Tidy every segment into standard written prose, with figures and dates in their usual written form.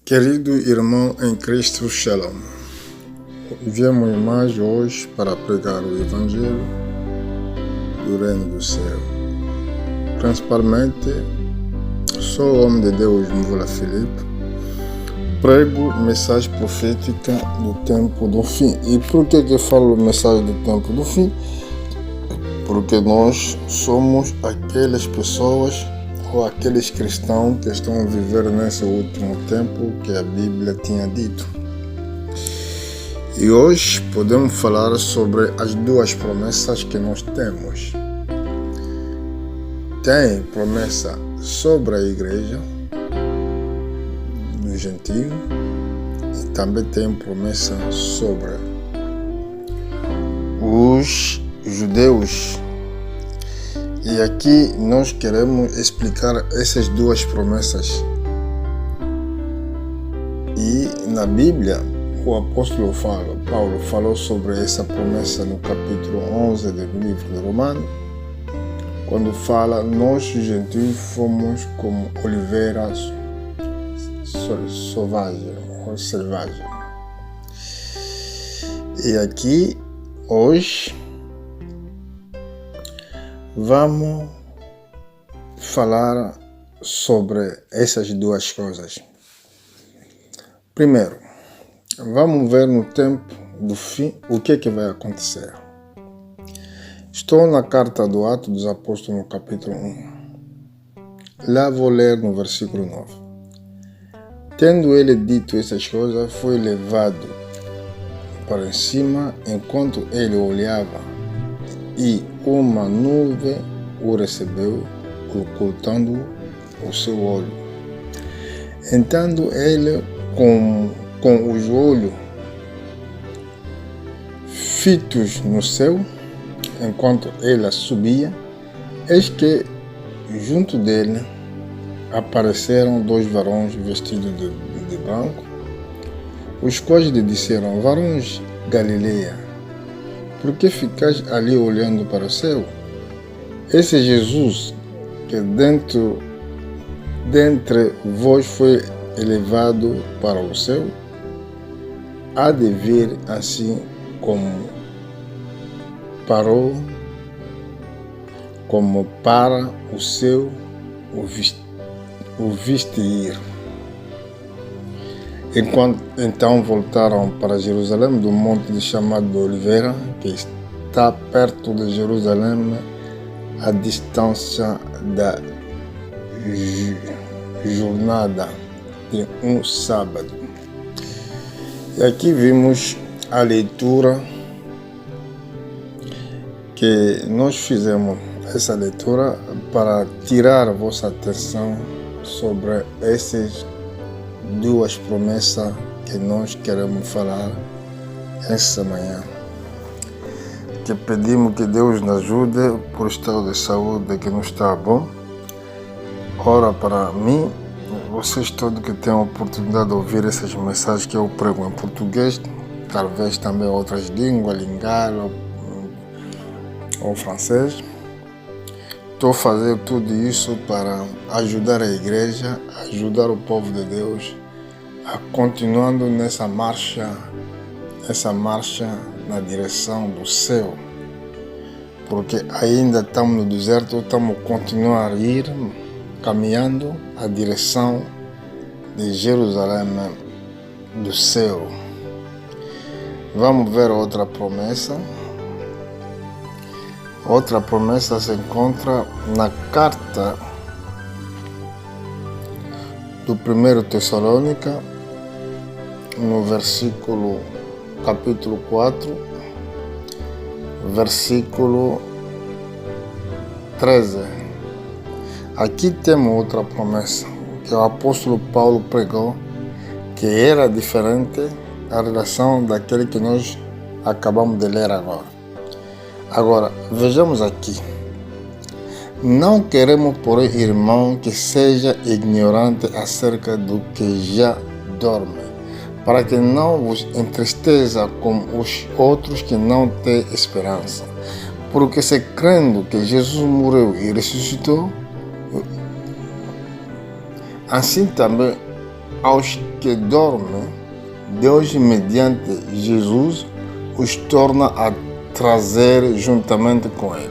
Querido irmão em Cristo, Shalom. Viemos mais hoje para pregar o Evangelho do Reino do Céu. Principalmente, sou o homem de Deus, Mvula Filipe, prego mensagem profética do tempo do fim. E por que eu falo mensagem do tempo do fim? Porque nós somos aquelas pessoas ou aqueles cristãos que estão a viver nesse último tempo que a Bíblia tinha dito. E hoje podemos falar sobre as duas promessas que nós temos. Tem promessa sobre a igreja do gentio e também tem promessa sobre os judeus. E aqui nós queremos explicar essas duas promessas. E na Bíblia, o apóstolo Paulo falou sobre essa promessa no capítulo 11 do livro de Romanos, quando fala: nós gentios fomos como oliveiras selvagens. E aqui, hoje, vamos falar sobre essas duas coisas. Primeiro, vamos ver no tempo do fim o que vai acontecer. Estou na carta do Atos dos Apóstolos, no capítulo 1. Lá vou ler no versículo 9. Tendo ele dito essas coisas, foi levado para cima enquanto ele olhava, e uma nuvem o recebeu, ocultando o seu olho. Entrando ele com os olhos fitos no céu, enquanto ele subia, eis que junto dele apareceram dois varões vestidos de branco, os quais lhe disseram: varões Galileia, por que ficais ali olhando para o céu? Esse Jesus que dentre vós foi elevado para o céu, há de vir assim como para o céu o vestir. Então voltaram para Jerusalém, do monte chamado de Oliveira, que está perto de Jerusalém, a distância da jornada de um sábado. E aqui vimos a leitura que nós fizemos, essa leitura para tirar a vossa atenção sobre essas duas promessas que nós queremos falar essa manhã. Que pedimos que Deus nos ajude por estado de saúde que não está bom. Ora para mim, vocês todos que têm a oportunidade de ouvir essas mensagens que eu prego em português, talvez também outras línguas, lingala ou francês. Estou fazendo tudo isso para ajudar a igreja, ajudar o povo de Deus a continuando nessa marcha na direção do céu. Porque ainda estamos no deserto, estamos continuar a ir, caminhando a direção de Jerusalém, do céu. Vamos ver outra promessa. Outra promessa se encontra na carta do 1 Tessalônica, no capítulo 4, versículo 13. Aqui temos outra promessa que o apóstolo Paulo pregou, que era diferente da relação daquele que nós acabamos de ler agora. Agora, vejamos aqui. Não queremos, porém, irmão, que seja ignorante acerca do que já dorme, para que não vos entristeça como os outros que não têm esperança. Porque se crendo que Jesus morreu e ressuscitou, assim também aos que dormem, Deus, mediante Jesus, os torna a trazer juntamente com Ele,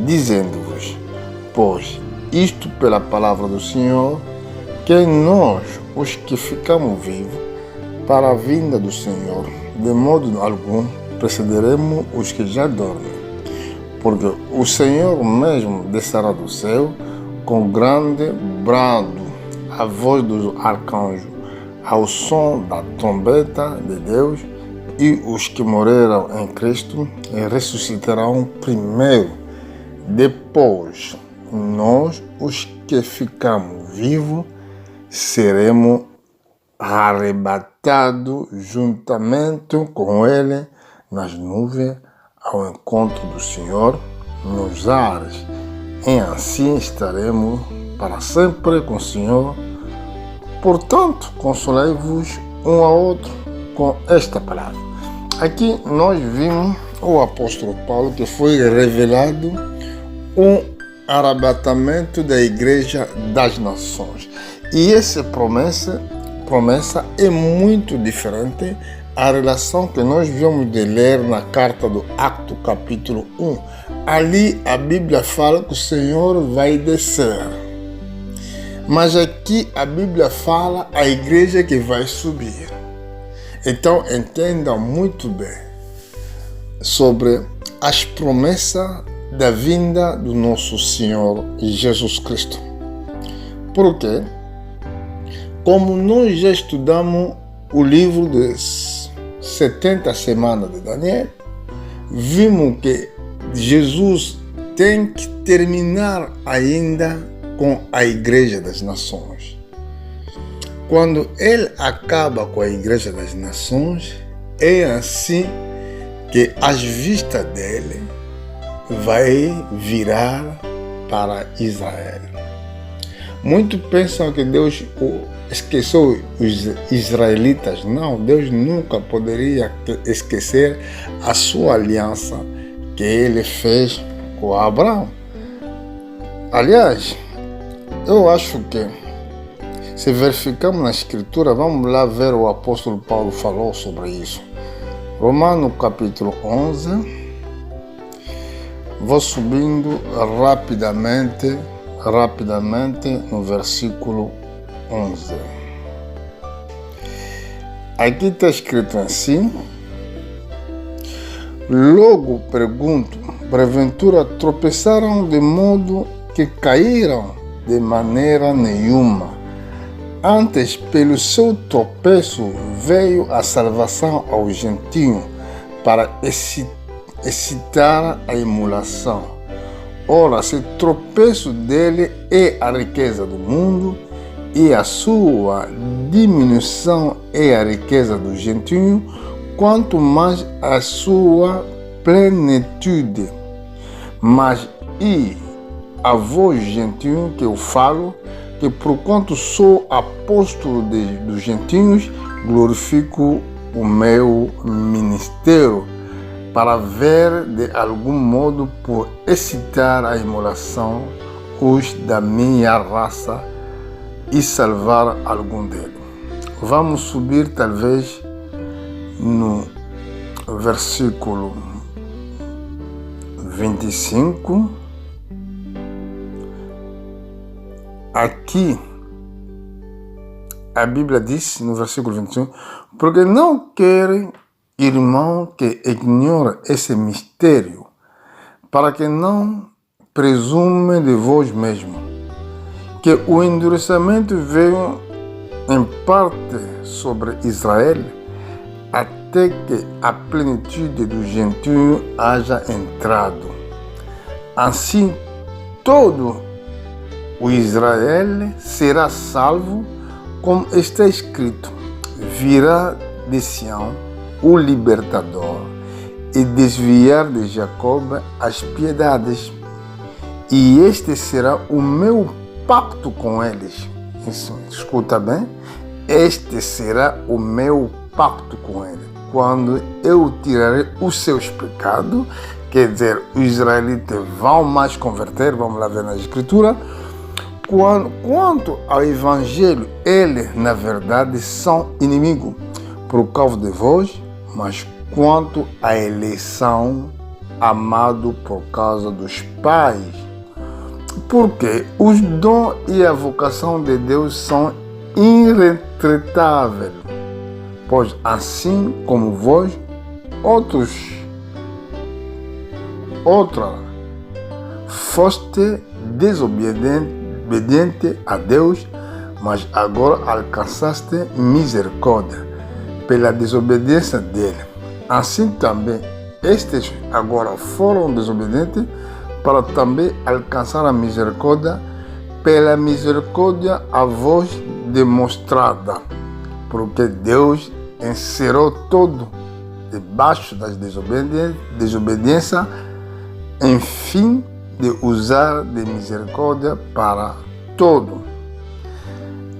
dizendo-vos, pois isto pela palavra do Senhor, que nós, os que ficamos vivos, para a vinda do Senhor, de modo algum precederemos os que já dormem. Porque o Senhor mesmo descerá do céu com grande brado, a voz do arcanjo, ao som da trombeta de Deus, e os que morreram em Cristo ressuscitarão primeiro. Depois, nós, os que ficamos vivos, seremos arrebatados juntamente com Ele nas nuvens ao encontro do Senhor nos ares. E assim estaremos para sempre com o Senhor. Portanto, consolai-vos um ao outro com esta palavra. Aqui nós vimos o apóstolo Paulo que foi revelado um arrebatamento da igreja das nações. E essa promessa é muito diferente à relação que nós vamos de ler na carta do Atos, capítulo 1. Ali a Bíblia fala que o Senhor vai descer. Mas aqui a Bíblia fala a igreja que vai subir. Então entendam muito bem sobre as promessas da vinda do nosso Senhor Jesus Cristo. Por quê? Como nós já estudamos o livro das 70 semanas de Daniel, vimos que Jesus tem que terminar ainda com a Igreja das Nações. Quando ele acaba com a Igreja das Nações, é assim que as vistas dele vai virar para Israel. Muitos pensam que Deus esqueceu os israelitas. Não, Deus nunca poderia esquecer a sua aliança que ele fez com Abraão. Aliás, eu acho que se verificamos na Escritura, vamos lá ver o apóstolo Paulo falou sobre isso. Romanos capítulo 11, vou subindo rapidamente no versículo 11. Aqui está escrito assim: logo pergunto, porventura tropeçaram de modo que caíram de maneira nenhuma. Antes, pelo seu tropeço, veio a salvação ao gentio para excitar a emulação. Ora, se o tropeço dele é a riqueza do mundo, e a sua diminuição é a riqueza do gentio, quanto mais a sua plenitude. Mas e a vós, gentio, que eu falo, que por quanto sou apóstolo dos gentios, glorifico o meu ministério, para ver de algum modo por excitar a emulação os da minha raça e salvar algum deles. Vamos subir talvez no versículo 25. Aqui a Bíblia diz no versículo 25: porque não querem, irmão, que ignore esse mistério, para que não presume de vós mesmo, que o endurecimento veio em parte sobre Israel, até que a plenitude do gentio haja entrado. Assim, todo o Israel será salvo, como está escrito: virá de Sião o libertador, e desviar de Jacob as piedades, e este será o meu pacto com eles. Isso, escuta bem, este será o meu pacto com eles, quando eu tirarei os seus pecados. Quer dizer, os israelitas vão mais converter, vamos lá ver na Escritura, quanto ao Evangelho, eles, na verdade, são inimigos por causa de vós, mas quanto à eleição, amado por causa dos pais. Porque os dons e a vocação de Deus são irretretáveis, pois assim como vós, outra foste desobediente a Deus, mas agora alcançaste misericórdia pela desobediência dele. Assim também, estes agora foram desobedientes para também alcançar a misericórdia pela misericórdia a vós demonstrada, porque Deus encerrou todo debaixo das desobediência, em fim de usar de misericórdia para todo.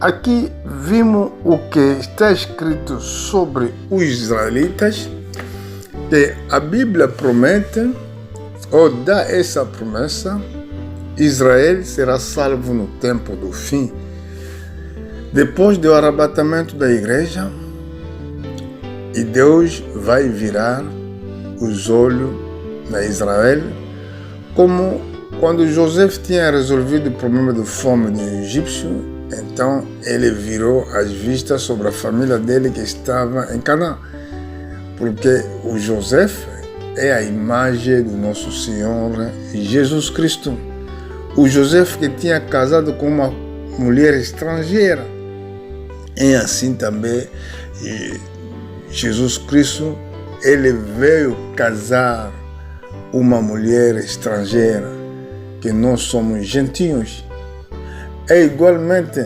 Aqui vimos o que está escrito sobre os israelitas, que a Bíblia promete, ou dá essa promessa: Israel será salvo no tempo do fim. Depois do arrebatamento da igreja, e Deus vai virar os olhos na Israel, como quando José tinha resolvido o problema de fome do egípcio, então ele virou as vistas sobre a família dele que estava em Canaã, porque o José é a imagem do nosso Senhor Jesus Cristo. O José que tinha casado com uma mulher estrangeira, e assim também Jesus Cristo, ele veio casar uma mulher estrangeira, que nós somos gentios. É igualmente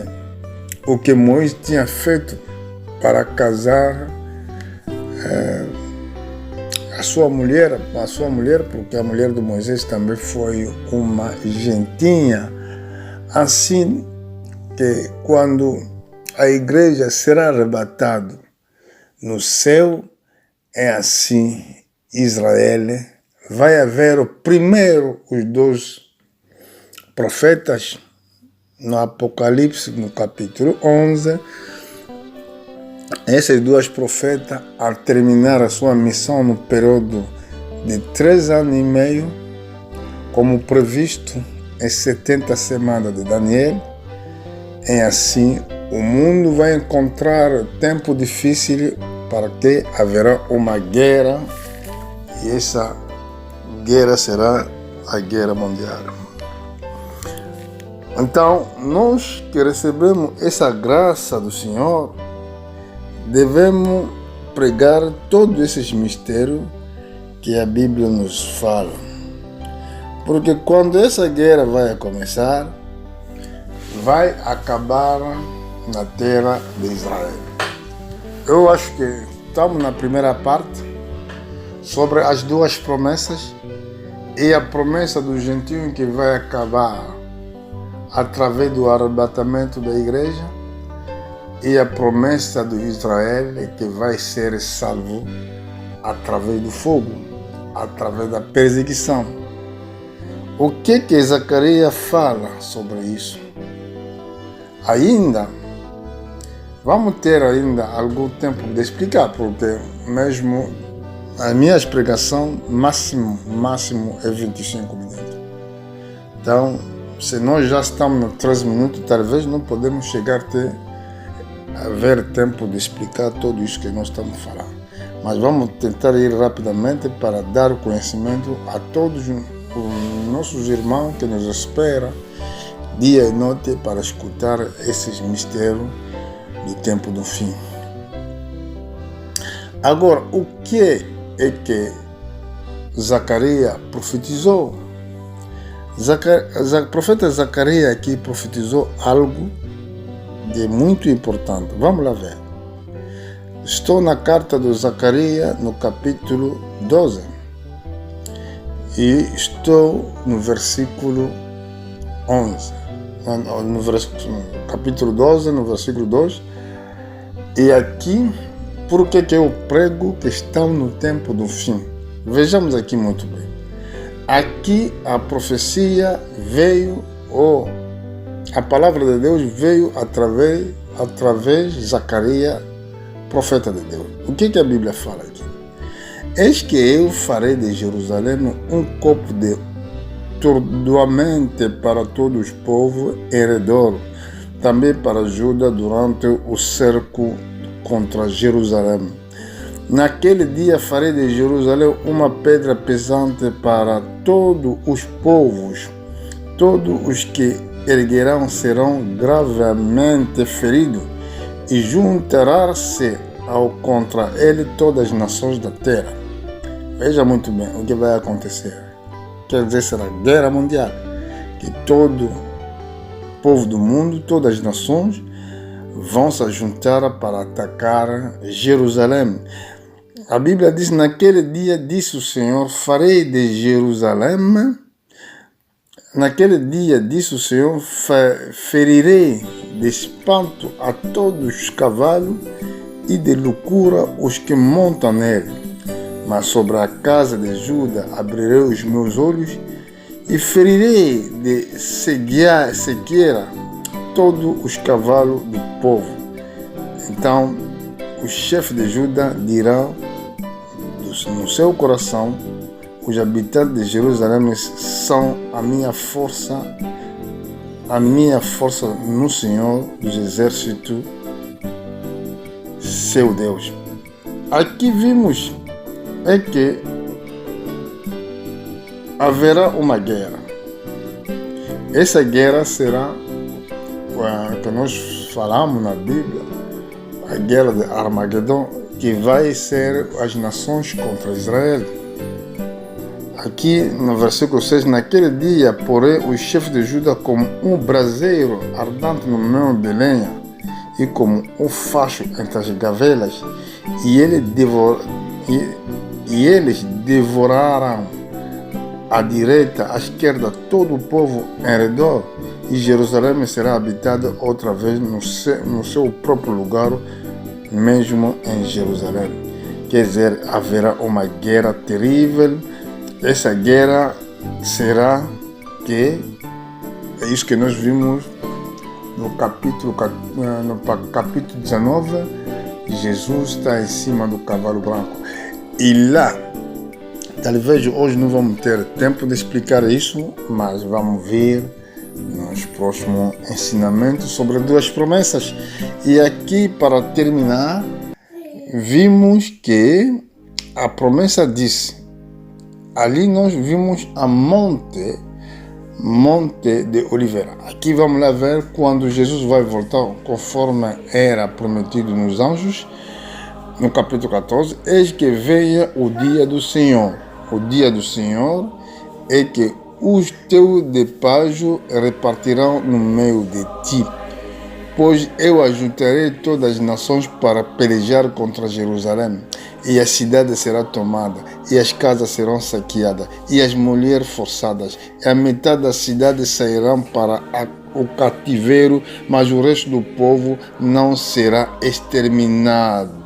o que Moisés tinha feito para casar a sua mulher, porque a mulher de Moisés também foi uma gentinha. Assim que quando a igreja será arrebatada no céu, é assim, Israel vai haver o primeiro, os 2 profetas, no Apocalipse, no capítulo 11, esses 2 profetas, ao terminar a sua missão no período de 3 anos e meio, como previsto em 70 semanas de Daniel, é assim, o mundo vai encontrar tempo difícil para que haverá uma guerra, e essa guerra será a guerra mundial. Então, nós que recebemos essa graça do Senhor, devemos pregar todos esses mistérios que a Bíblia nos fala. Porque quando essa guerra vai começar, vai acabar na terra de Israel. Eu acho que estamos na primeira parte sobre as 2 promessas, e a promessa do gentio que vai acabar através do arrebatamento da igreja, e a promessa do Israel que vai ser salvo através do fogo, através da perseguição. O que Zacarias fala sobre isso? Ainda vamos ter algum tempo de explicar, porque mesmo a minha explicação máximo é 25 minutos. Então, se nós já estamos nos 3 minutos, talvez não podemos chegar a haver tempo de explicar tudo isso que nós estamos falando. Mas vamos tentar ir rapidamente para dar conhecimento a todos os nossos irmãos que nos esperam dia e noite para escutar esses mistérios do tempo do fim. Agora, o que é que Zacarias profetizou? O profeta Zacarias aqui profetizou algo de muito importante. Vamos lá ver. Estou na carta de Zacarias, no capítulo 12. E estou no versículo 11. No capítulo 12, no versículo 2. E aqui, por que eu prego que estão no tempo do fim? Vejamos aqui muito bem. Aqui a profecia veio, ou A palavra de Deus veio através de Zacarias, profeta de Deus. O que a Bíblia fala aqui? Eis que eu farei de Jerusalém um copo de tordoamento para todos os povos em redor, também para Judá durante o cerco contra Jerusalém. Naquele dia farei de Jerusalém uma pedra pesante para todos os povos. Todos os que erguerão serão gravemente feridos, e juntará-se contra ele todas as nações da terra. Veja muito bem o que vai acontecer. Quer dizer, será guerra mundial, que todo povo do mundo, todas as nações, vão se juntar para atacar Jerusalém. A Bíblia diz: naquele dia, disse o Senhor, farei de Jerusalém. Naquele dia, disse o Senhor, ferirei de espanto a todos os cavalos e de loucura os que montam nele. Mas sobre a casa de Judá abrirei os meus olhos e ferirei de cegueira todos os cavalos do povo. Então o chefe de Judá dirá no seu coração: os habitantes de Jerusalém são a minha força no Senhor dos Exércitos, seu Deus. Aqui vimos que haverá uma guerra. Essa guerra será que nós falamos na Bíblia, a guerra de Armagedon, que vai ser as nações contra Israel. Aqui no versículo 6, naquele dia, porém, os chefes de Judá como um braseiro ardente no meio de lenha e como um facho entre as gavelas, e eles devorarão à direita, à esquerda, todo o povo em redor, e Jerusalém será habitada outra vez no seu próprio lugar, mesmo em Jerusalém. Quer dizer, haverá uma guerra terrível. Essa guerra será é isso que nós vimos no capítulo 19. Jesus está em cima do cavalo branco. E lá, talvez hoje não vamos ter tempo de explicar isso, mas vamos ver nos próximos ensinamentos sobre duas promessas. E aqui, para terminar, vimos que a promessa diz, ali nós vimos a monte de Oliveira. Aqui vamos lá ver quando Jesus vai voltar, conforme era prometido nos anjos, no capítulo 14, eis que venha o dia do Senhor. O dia do Senhor é que os teus despojos repartirão no meio de ti, pois eu ajuntarei todas as nações para pelejar contra Jerusalém, e a cidade será tomada, e as casas serão saqueadas, e as mulheres forçadas, e a metade da cidade sairão para o cativeiro, mas o resto do povo não será exterminado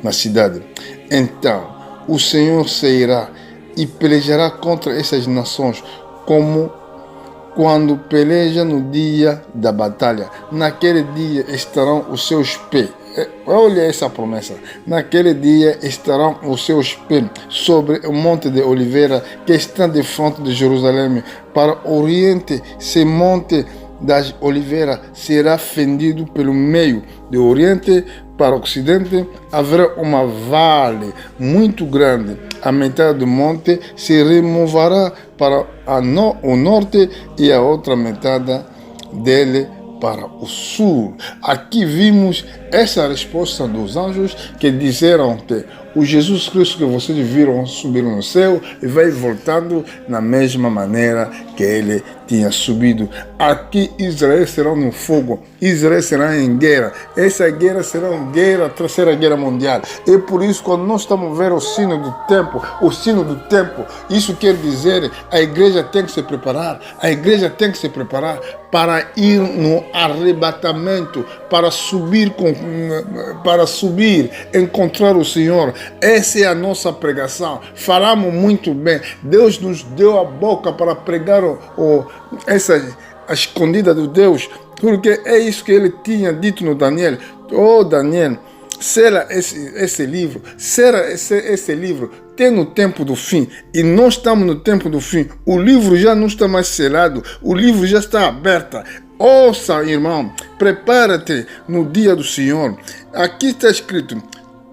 na cidade. Então o Senhor sairá e pelejará contra essas nações, como quando peleja no dia da batalha. Naquele dia estarão os seus pés. Olha essa promessa. Naquele dia estarão os seus pés sobre o monte de Oliveira, que está de frente de Jerusalém. Para o oriente, esse monte das Oliveiras será fendido pelo meio. Do oriente para o ocidente haverá uma vale muito grande. A metade do monte se removerá para o norte e a outra metade dele para o sul. Aqui vimos essa resposta dos anjos que disseram que o Jesus Cristo que vocês viram subir no céu vai voltando na mesma maneira que ele tinha subido. Aqui Israel será no fogo, Israel será em guerra. Essa guerra será uma guerra, a terceira guerra mundial. E por isso, quando nós estamos vendo o sino do tempo, isso quer dizer a igreja tem que se preparar, para ir no arrebatamento, para subir, encontrar o Senhor. Essa é a nossa pregação. Falamos muito bem. Deus nos deu a boca para pregar a escondida de Deus, porque é isso que ele tinha dito no Daniel. Oh, Daniel, será esse livro, será esse livro tem no tempo do fim, e nós estamos no tempo do fim. O livro já não está mais selado, o livro já está aberto. Ouça, irmão, prepara-te no dia do Senhor. Aqui está escrito: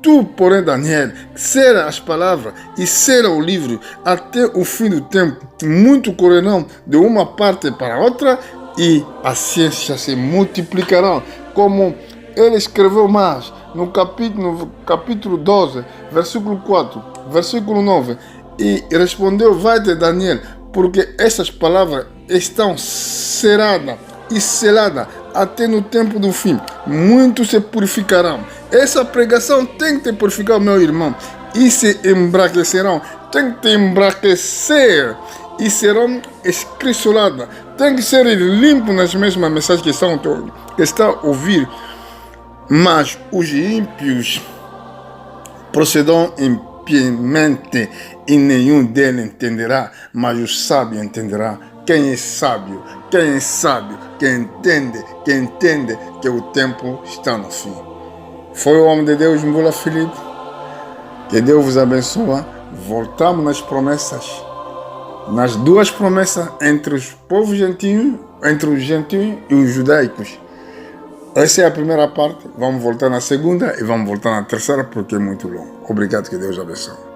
tu, porém, Daniel, será as palavras e será o livro até o fim do tempo. Muito correrão de uma parte para outra, e a ciência se multiplicarão. Como ele escreveu mais no capítulo 12, versículo 4, versículo 9. E respondeu: vai-te, Daniel, porque essas palavras estão seladas e selada até no tempo do fim. Muitos se purificarão. Essa pregação tem que te purificar, meu irmão. E se embranquecerão. Tem que te embranquecer. E serão escrisoladas. Tem que ser limpo nas mesmas mensagens que está a ouvir. Mas os ímpios procederão impiamente, e nenhum deles entenderá, mas o sábio entenderá. Quem é sábio? Quem é sábio? Quem entende que o tempo está no fim. Foi o homem de Deus, Mbula Filipe. Que Deus vos abençoe. Voltamos nas promessas. Nas duas promessas entre os povos gentios, entre os gentios e os judaicos. Essa é a primeira parte. Vamos voltar na segunda e vamos voltar na terceira, porque é muito longo. Obrigado, que Deus abençoe.